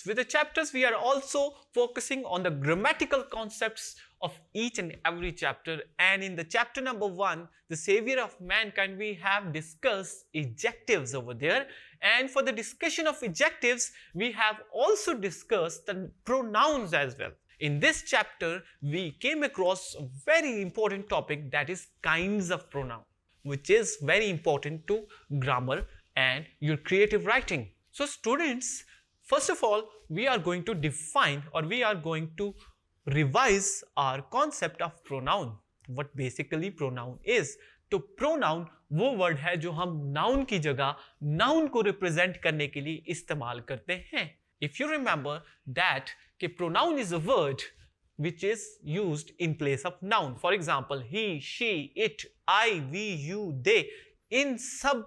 with the chapters we are also focusing on the grammatical concepts of each and every chapter, and in the chapter number 1, the savior of mankind, we have discussed adjectives over there, and for the discussion of adjectives we have also discussed the pronouns as well. In this chapter we came across a very important topic, that is kinds of pronoun, which is very important to grammar and your creative writing. So students, first of all we are going to define or we are going to revise our concept of pronoun. What basically pronoun is? तो pronoun वो word है जो हम noun की जगह noun को represent करने के लिए इस्तेमाल करते हैं. If you remember that कि pronoun is a word which is used in place of noun. For example, he, she, it, I, we, you, they. इन सब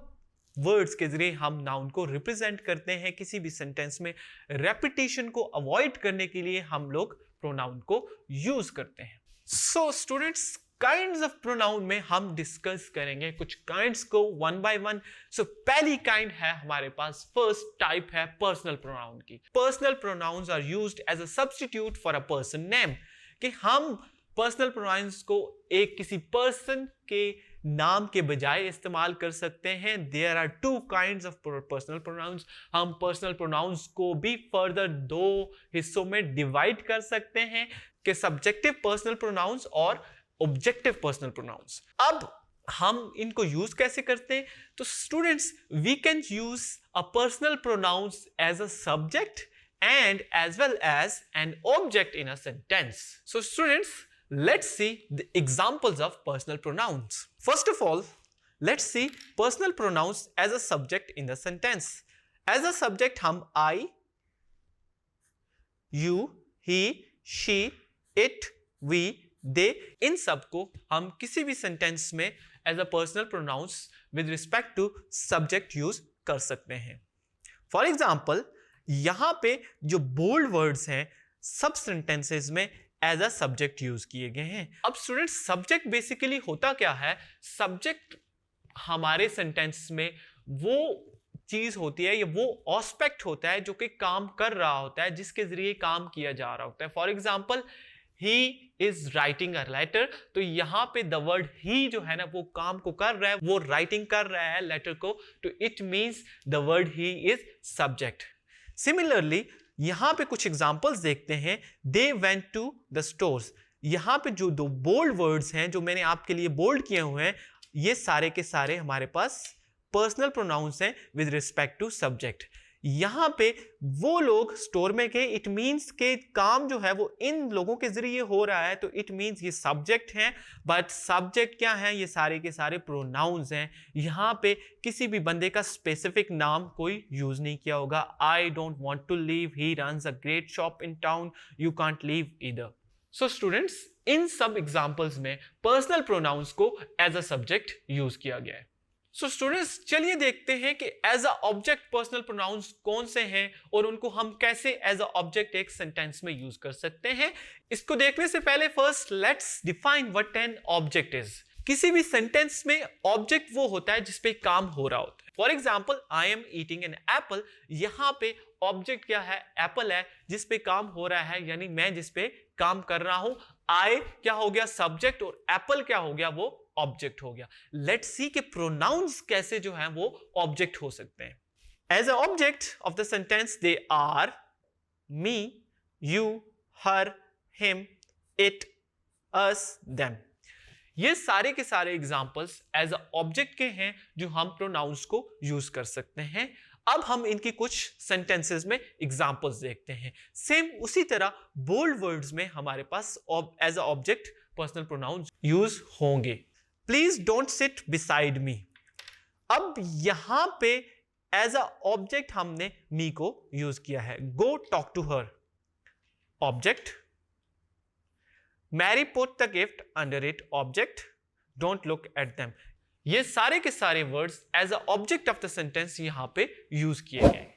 वर्ड्स के जरिए हम नाउन को रिप्रेजेंट करते हैं. किसी भी सेंटेंस में रेपिटेशन को अवॉइड करने के लिए हम लोग प्रोनाउन को यूज करते हैं. So students, kinds of pronoun में हम डिस्कस करेंगे कुछ काइंड्स को वन बाय वन. सो पहली काइंड है हमारे पास, फर्स्ट टाइप है पर्सनल प्रोनाउन की. Personal pronouns are used as a substitute for a person name. कि हम पर्सनल प्रोनाउंस को एक किसी पर्सन के नाम के बजाय इस्तेमाल कर सकते हैं. There are two kinds of personal pronouns. हम पर्सनल प्रोनाउंस को भी फर्दर दो हिस्सों में डिवाइड कर सकते हैं कि सब्जेक्टिव पर्सनल प्रोनाउंस और ऑब्जेक्टिव पर्सनल प्रोनाउंस. अब हम इनको यूज कैसे करते हैं? तो students, we can use a personal pronoun as a subject and as well as an object in a sentence. So students, let's see the examples of personal pronouns. First of all, let's see personal pronouns as a subject in the sentence. As a subject हम I, you, he, she, it, we, they, इन सब को हम किसी भी sentence में as a personal pronouns with respect to subject use कर सकते हैं. For example, यहां पे जो बोल्ड वर्ड्स हैं सब सेंटेंसेस में एज अ सब्जेक्ट यूज किए गए हैं. अब स्टूडेंट्स, सब्जेक्ट बेसिकली होता क्या है? सब्जेक्ट हमारे सेंटेंस में वो चीज होती है या वो एस्पेक्ट होता है जो कि काम कर रहा होता है, जिसके जरिए काम किया जा रहा होता है. For example, he is writing a letter. तो यहां पे द वर्ड ही जो है ना वो काम को कर रहा है, वो राइटिंग कर रहा है लेटर को, तो it means the word he is subject. Similarly यहां पे कुछ एग्जांपल्स देखते हैं. They went to the stores. यहां पे जो दो बोल्ड वर्ड्स हैं जो मैंने आपके लिए बोल्ड किए हुए हैं, ये सारे के सारे हमारे पास पर्सनल प्रोनाउंस हैं विद रिस्पेक्ट टू सब्जेक्ट. यहां पे वो लोग स्टोर में गए, इट मींस के काम जो है वो इन लोगों के जरिए हो रहा है, तो इट मींस ये सब्जेक्ट हैं. बट सब्जेक्ट क्या है? ये सारे के सारे प्रोनाउंस हैं. यहां पे किसी भी बंदे का स्पेसिफिक नाम कोई यूज नहीं किया होगा. I don't want to leave, he runs a great shop in town, you can't leave either. So students, इन सब एग्जांपल्स में पर्सनल प्रोनाउंस को एज अ सब्जेक्ट यूज किया गया है. सो स्टूडेंट्स, चलिए देखते हैं कि as a object personal pronouns कौन से हैं और उनको हम कैसे एज अ ऑब्जेक्ट एक सेंटेंस में यूज कर सकते हैं. इसको देखने से पहले first let's define what an object is. किसी भी सेंटेंस में ऑब्जेक्ट वो होता है जिसपे काम हो रहा होता है. For example, I am eating an apple. यहां पे ऑब्जेक्ट क्या है? एप्पल है जिसपे काम हो रहा है, यानी मैं जिसपे काम कर रहा हूं. आई क्या हो गया? सब्जेक्ट, और एप्पल क्या हो गया? वो ऑब्जेक्ट हो गया. लेट्स सी कि प्रोनाउंस कैसे जो हैं वो ऑब्जेक्ट हो सकते हैं. As a object of the sentence they are me, you, her, him, it, us, them. ये सारे के सारे एग्जांपल्स एज अ ऑब्जेक्ट के हैं जो हम प्रोनाउंस को यूज कर सकते हैं. अब हम इनकी कुछ सेंटेंसेस में एग्जांपल्स देखते हैं. सेम उसी तरह बोल्ड वर्ड्स में हमारे पास as a object personal pronouns use होंगे. Please don't sit beside me. अब यहां पे एज अ ऑब्जेक्ट हमने मी को यूज किया है. Go talk to her, object. Mary put the gift under it, object. Don't look at them. ये सारे के सारे words as a object of the sentence यहां पे यूज किए गए.